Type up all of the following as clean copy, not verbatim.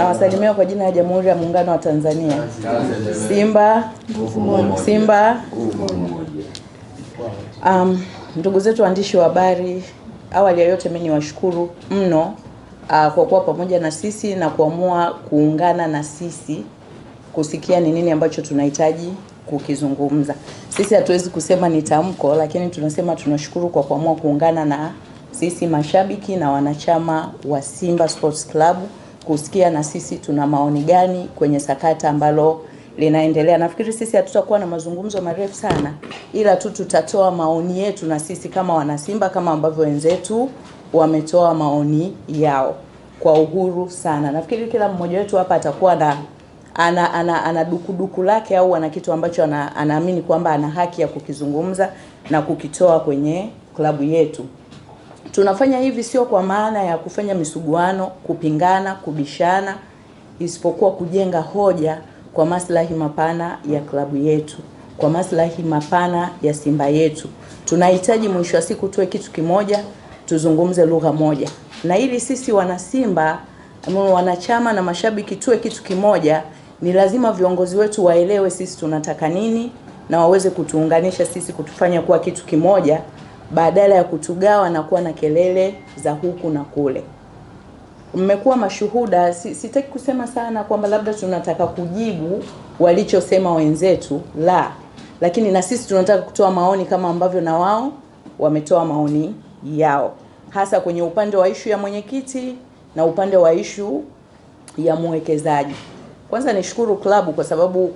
Nawasalimia kwa jina la Jamhuri ya Muungano wa Tanzania. Simba, Simba. Ndugu zetu waandishi wa habari, awali ya yote mimi niwashukuru mno kwa kuwa pamoja na sisi na kuamua kuungana na sisi kusikia ni nini ambacho tunahitaji kukizungumza. Sisi hatuwezi kusema ni tamko, lakini tunasema tunashukuru kwa kuamua kuungana na sisi mashabiki na wanachama wa Simba Sports Club kusikia na sisi tuna maoni gani kwenye sakata ambalo linaendelea. Nafikiri sisi hatutakuwa na mazungumzo marefu sana, ila tu tutatoa maoni yetu na sisi kama wana Simba, kama ambavyo wenzetu wametoa maoni yao kwa uhuru sana. Nafikiri kila mmoja wetu hapa atakuwa na ana dukuduku lake au ana kitu ambacho anaamini kwamba ana haki ya kukizungumza na kukitoa kwenye klabu yetu. Tunafanya hivi sio kwa maana ya kufanya misuguano, kupingana, kubishana, isipokuwa kujenga hoja kwa maslahi mapana ya klabu yetu, kwa maslahi mapana ya Simba yetu. Tunahitaji mwisho wa siku tuwe kitu kimoja, tuzungumze lugha moja. Na ili sisi wana Simba, wanachama na mashabiki tuwe kitu kimoja, ni lazima viongozi wetu waelewe sisi tunataka nini na waweze kutuunganisha sisi, kutufanya kuwa kitu kimoja badala ya kutugawa na kuwa na kelele za huku na kule. Mmekuwa mashuhuda, sitaki kusema sana kwamba labda tunataka kujibu walichosema wenzetu, la. Lakini na sisi tunataka kutoa maoni kama ambavyo na wao wametoa maoni yao, hasa kwenye upande wa issue ya mwenyekiti na upande wa issue ya mwekezaji. Kwanza nishukuru klabu kwa sababu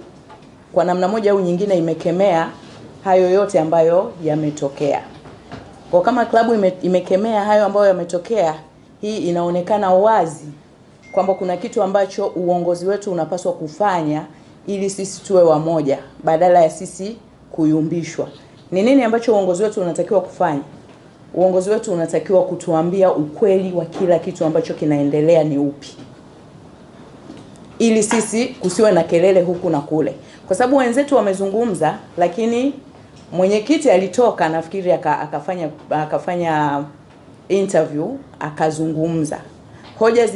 kwa namna moja au nyingine imekemea hayo yote ambayo yametokea. Kwa kama klabu imekemea hayo ambayo yametokea, hii inaonekana wazi kwamba kuna kitu ambacho uongozi wetu unapaswa kufanya ili sisi tuwe wamoja badala ya sisi kuyumbishwa. Ni nini ambacho uongozi wetu unatakiwa kufanya? Uongozi wetu unatakiwa kutuambia ukweli wa kila kitu ambacho kinaendelea ni upi, ili sisi kusiwe na kelele huku na kule. Kwa sababu wenzetu wamezungumza, lakini mwenyekiti alitoka nafikiri akafanya interview, akazungumza. Hoja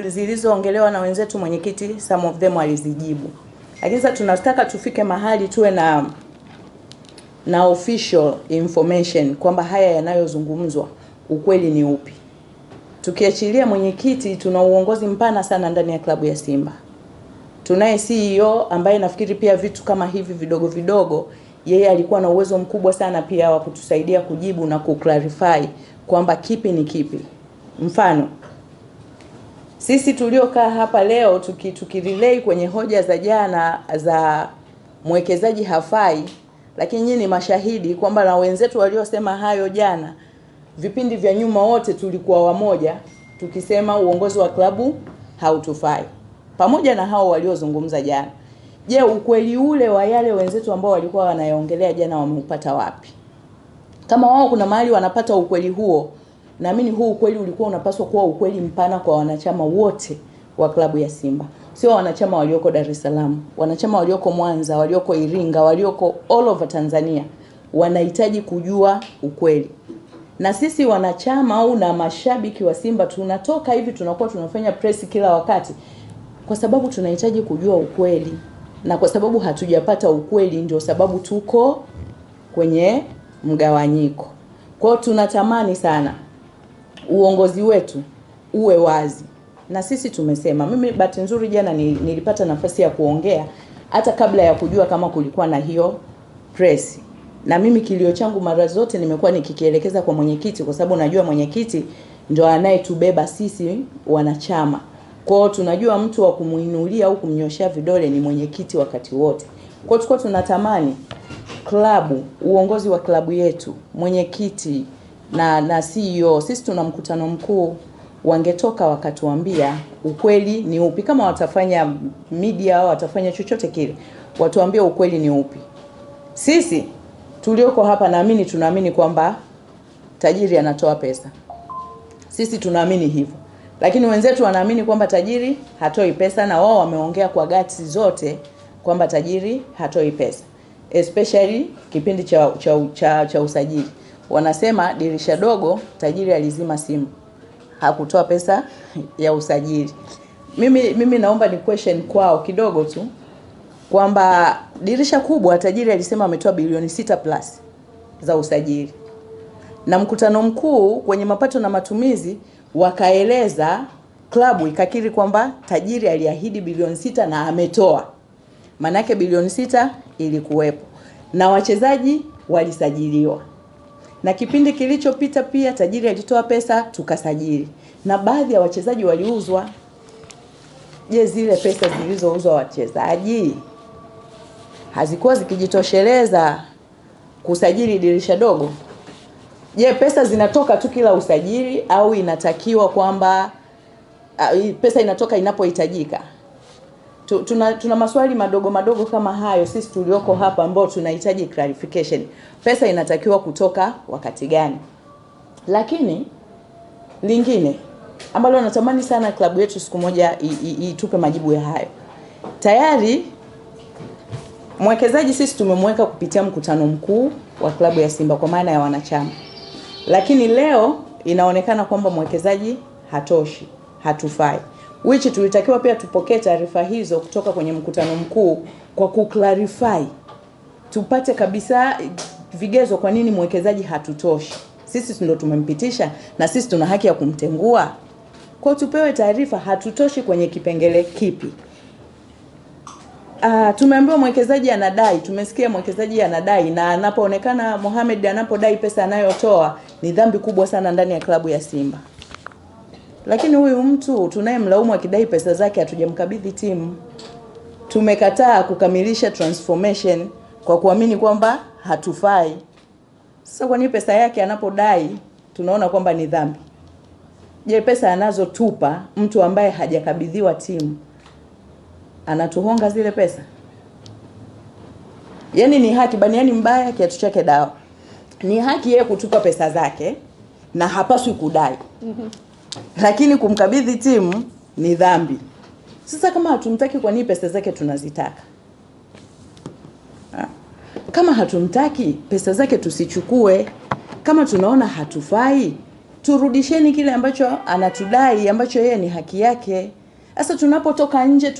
zilizoongelewa na wenzetu mwenyekiti, some of them alizijibu. Lakini sasa tunataka tufike mahali tuwe na official information kwamba haya yanayozungumzwa ukweli ni upi. Tukiachilia mwenyekiti, tuna uongozi mpana sana ndani ya klabu ya Simba. Tunaye CEO ambaye nafikiri pia vitu kama hivi vidogo vidogo yeye alikuwa na uwezo mkubwa sana pia wa kutusaidia kujibu na kuclarify kwamba kipi ni kipi. Mfano, sisi tuliokaa hapa leo tukirelay kwenye hoja za jana za mwekezaji hafai, lakini nyinyi ni mashahidi kwamba na wenzetu waliosema hayo jana, vipindi vya nyuma wote tulikuwa wamoja tukisema uongozi wa klabu hautufai, pamoja na hao waliozungumza jana. Je, ukweli ule wa yale wenzetu ambao walikuwa wanayaongelea jana wameupata wapi? Kama wao kuna mahali wanapata ukweli huo, naamini huu ukweli ulikuwa unapaswa kuwa ukweli mpana kwa wanachama wote wa klabu ya Simba. Sio wanachama walioko Dar es Salaam, wanachama walioko Mwanza, walioko Iringa, walioko all over Tanzania wanahitaji kujua ukweli. Na sisi wanachama au na mashabiki wa Simba tunatoka hivi tunakuwa tunafanya press kila wakati kwa sababu tunahitaji kujua ukweli. Na kwa sababu hatujapata ukweli ndio sababu tuko kwenye mgawanyiko. Kwa hiyo tunatamani sana uongozi wetu uwe wazi. Na sisi tumesema, mimi bahati nzuri jana nilipata nafasi ya kuongea hata kabla ya kujua kama kulikuwa na hiyo press. Na mimi kilio changu mara zote nimekuwa nikikielekeza kwa mwenyekiti kwa sababu najua mwenyekiti ndio anayetubeba sisi wanachama. Kwa hiyo tunajua mtu wa kumuinulia au kumnyoshia vidole ni mwenyekiti wakati wote. Kwa hiyo tunatamani klabu, uongozi wa klabu yetu, mwenyekiti na CEO, sisi tuna mkutano mkuu, wangetoka wakatuambia ukweli ni upi. Kama watafanya media au watafanya chochote kile, watuambie ukweli ni upi. Sisi tulioko hapa naamini tunaamini kwamba tajiri anatoa pesa. Sisi tunaamini hivyo. Lakini wenzetu wanaamini kwamba tajiri hatoi pesa, na wao wameongea kwa gati zote kwamba tajiri hatoi pesa. Especially kipindi cha usajili. Wanasema dirisha dogo tajiri alizima simu. Hakutoa pesa ya usajili. mimi naomba ni question kwao kidogo tu, kwamba dirisha kubwa tajiri alisema ametoa bilioni 6 plus za usajili, na mkutano mkuu kwenye mapato na matumizi wakaeleza, klabu ikakiri kwamba tajiri aliahidi bilioni 6 na ametoa. Manake bilioni 6 ilikuwepo na wachezaji walisajiliwa. Na kipindi kilichopita pia tajiri alitoa pesa tukasajili, na baadhi ya wachezaji waliuzwa. Je, zile pesa zilizouzwa wachezaji hazikuwa zikijitosheleza kusajili dirisha dogo? Je, pesa zinatoka tu kila usajili au inatakiwa kwamba pesa inatoka inapohitajika? Tuna maswali madogo kama hayo sisi tulioko hapa ambao tunahitaji clarification. Pesa inatakiwa kutoka wakati gani? Lakini lingine ambalo natamani sana klabu yetu siku moja itupe majibu ya hayo. Tayari mwekezaji sisi tumemweka kupitia mkutano mkuu wa klabu ya Simba kwa maana ya wanachama. Lakini leo inaonekana kwamba mwekezaji hatoshi, hatufai. Which tulitakiwa pia tupokee taarifa hizo kutoka kwenye mkutano mkuu kwa kuclarify. Tupate kabisa vigezo kwa nini mwekezaji hatutoshi. Sisi ndio tumempitisha na sisi tuna haki ya kumtengua. Kwa tupewe taarifa hatutoshi kwenye kipengele kipi. Tumeambiwa mwekezaji anadai, tumesikia mwekezaji anadai, na anapoonekana Mohamed anapodai pesa anayotoa ni dhambi kubwa sana ndani ya klabu ya Simba. Lakini huyu mtu tunayemlaumu akidai pesa zake hatujamkabidhi timu. Tumekataa kukamilisha transformation kwa kuamini kwamba hatufai. Sasa kwa nini pesa yake anapodai tunaona kwamba ni dhambi? Je, pesa anazotupa mtu ambaye hajakabidhiwa timu anatuhonga zile pesa? Yaani ni haki baniani mbaya kiatu chake dawa. Ni haki yeye kutupa pesa zake na hapaswi kudai. Lakini kumkabidhi timu ni dhambi. Sasa kama hatumtaki, kwa nini pesa zake tunazitaka? Kama hatumtaki, pesa zake tusichukue. Kama tunaona hatufai, turudisheni kile ambacho anatudai, ambacho yeye ni haki yake. Sasa tunapotoka nje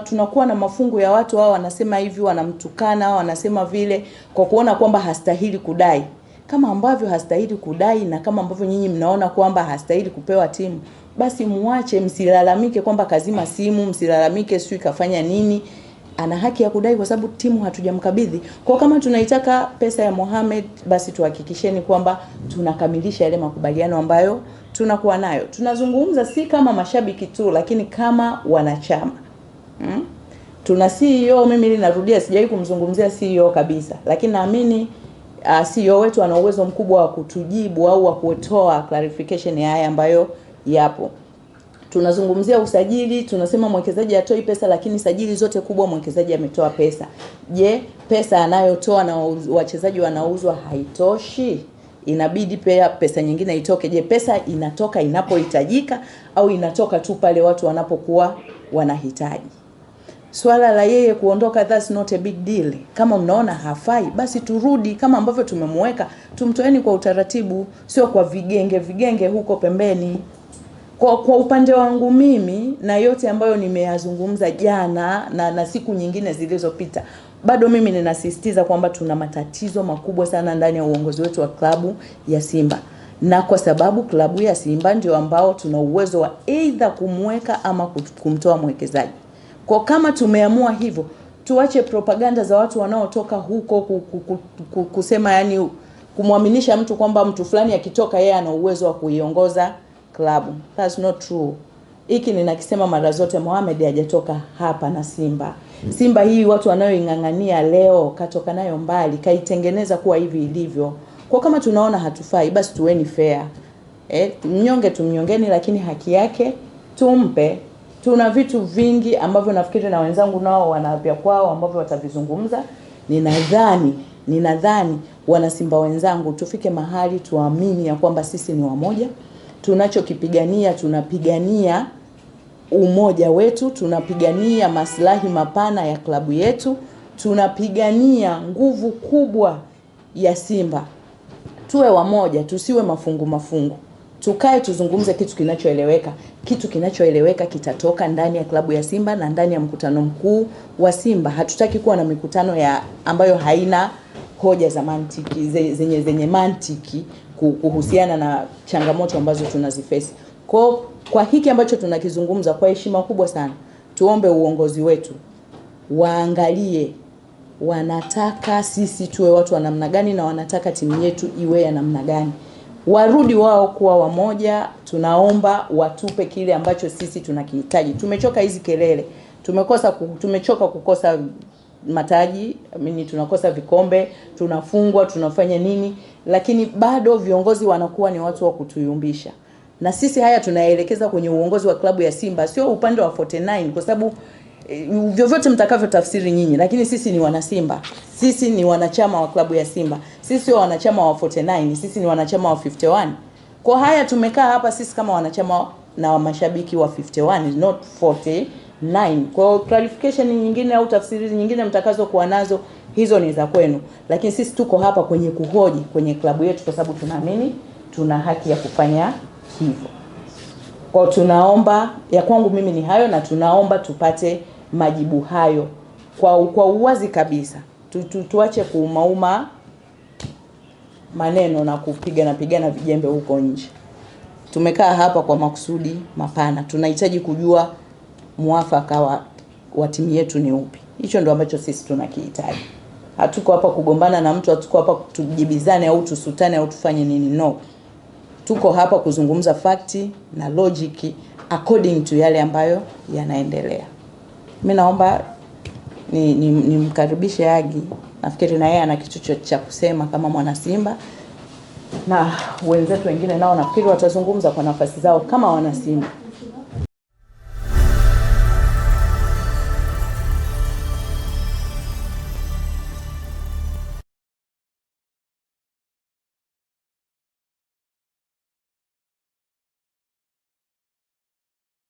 tunakuwa na mafungu ya watu wao wanasema hivi, wanamtukana, wanasema vile kwa kuona kwamba hastahili kudai. Kama ambavyo hastahili kudai na kama ambavyo nyinyi mnaona kwamba hastahili kupewa timu, basi muache, msilalamike kwamba kazima simu, msilalamike sio kafanya nini. Ana haki ya kudai kwa sababu timu hatujamkabidhi. Kwa kama tunaitaka pesa ya Mohamed, basi tuhakikisheni kwamba tunakamilisha yale makubaliano ambayo tunakuwa nayo. Tunazungumza si kama mashabiki tu, lakini kama wanachama. Tuna CEO, mimi ninarudia sijawahi kumzungumzia CEO kabisa, lakini naamini CEO wetu ana uwezo mkubwa wa kutujibu au wa kutoa clarification ya haya ambayo yapo. Tunazungumzia usajili, tunasema mwekezaji atoi pesa, lakini sajili zote kubwa mwekezaji ametoa pesa. Je, pesa anayotoa na wachezaji wanauzwa haitoshi? Inabidi pia pesa nyingine itoke. Je, pesa inatoka inapohitajika au inatoka tu pale watu wanapokuwa wanahitaji? Swala la yeye kuondoka, that's not a big deal. Kama mnaona hafai, basi turudi kama ambavyo tumemweka, tumtoeni kwa utaratibu, sio kwa vigenge huko pembeni. Kwa upande wangu mimi na yote ambayo nimeyazungumza jana na siku nyingine zilizopita, bado mimi ninasisitiza kwamba tuna matatizo makubwa sana ndani ya uongozi wetu wa klabu ya Simba. Na kwa sababu klabu ya Simba ndio ambao tuna uwezo wa either kumweka ama kumtoa mwekezaji. Kwa kama tumeamua hivyo, tuache propaganda za watu wanaotoka huko kusema, yani kumwaminisha mtu kwamba mtu fulani akitoka yeye ana uwezo wa kuiongoza klabu. That's not true. Hiki ninakisema mara zote, Mohamed hajatoka hapa na Simba. Simba hii watu wanaoingangania leo katoka nayo mbali, kaitengeneza kuwa hivi ilivyo. Kwa kama tunaona hatufai, basi tuweni fair. Mnyonge tumnyongeni, lakini haki yake tumpe. Tuna vitu vingi ambavyo nafikiri na wenzangu nao wanavya kwao ambavyo watavizungumza. Ninadhani wana Simba wenzangu tufike mahali tuamini ya kwamba sisi ni wamoja. Tunachokipigania, tunapigania umoja wetu, tunapigania maslahi mapana ya klabu yetu, tunapigania nguvu kubwa ya Simba. Tuwe wamoja, tusiwe mafungu. tukae tuzungumze kitu kinachoeleweka. Kitu kinachoeleweka kitatoka ndani ya klabu ya Simba na ndani ya mkutano mkuu wa Simba. Hatutaki kuwa na mikutano ambayo haina hoja za mantiki, zenye mantiki kuhusiana na changamoto ambazo tunaziface. Kwa hiki ambacho tunakizungumza, kwa heshima kubwa sana, tuombe uongozi wetu waangalie wanataka sisi tuwe watu wa namna gani na wanataka timu yetu iwe ya namna gani. Warudi wao kuwa wamoja. Tunaomba watupe kile ambacho sisi tunakihitaji. Tumechoka hizi kelele. Tumechoka kukosa mataji, tunakosa vikombe, tunafungwa, tunafanya nini, lakini bado viongozi wanakuwa ni watu wa kutuyumbisha. Na sisi haya tunaelekeza kwenye uongozi wa klabu ya Simba, sio upande wa 49, kwa sababu vyovyote mtakavyo tafsiri nyinyi, lakini sisi ni wana Simba. Sisi ni wanachama wa klabu ya Simba. Sisi sio wanachama wa 49, sisi ni wanachama wa 51. Kwa haya tumekaa hapa sisi kama wanachama na mashabiki wa 51, not 49. Kwa clarification nyingine au tafsiri nyingine mtakazo kuwa nazo, hizo ni za kwenu. Lakini sisi tuko hapa kwenye kuhoji kwenye klabu yetu kwa sababu tunaamini tuna haki ya kufanya hivyo. Kwa tunaomba, ya kwangu mimi ni hayo, na tunaomba tupate majibu hayo kwa uwazi kabisa. Tuache kuumauma maneno na pigana vijembe huko nje. Tumekaa hapa kwa makusudi mapana. Tunahitaji kujua muafaka wa timu yetu ni upi. Hicho ndio ambacho sisi tunakihitaji. Hatuko hapa kugombana na mtu, hatuko hapa tujibizane au tusutane au tufanye nini, no. Tuko hapa kuzungumza fakti na logic according to yale ambayo yanaendelea. Mimi naomba nimkaribishe Agi. Nafikiri na yeye ana kitu cha kusema kama mwana Simba, na wenzetu wengine nao nafikiri watazungumza kwa nafasi zao kama wana Simba.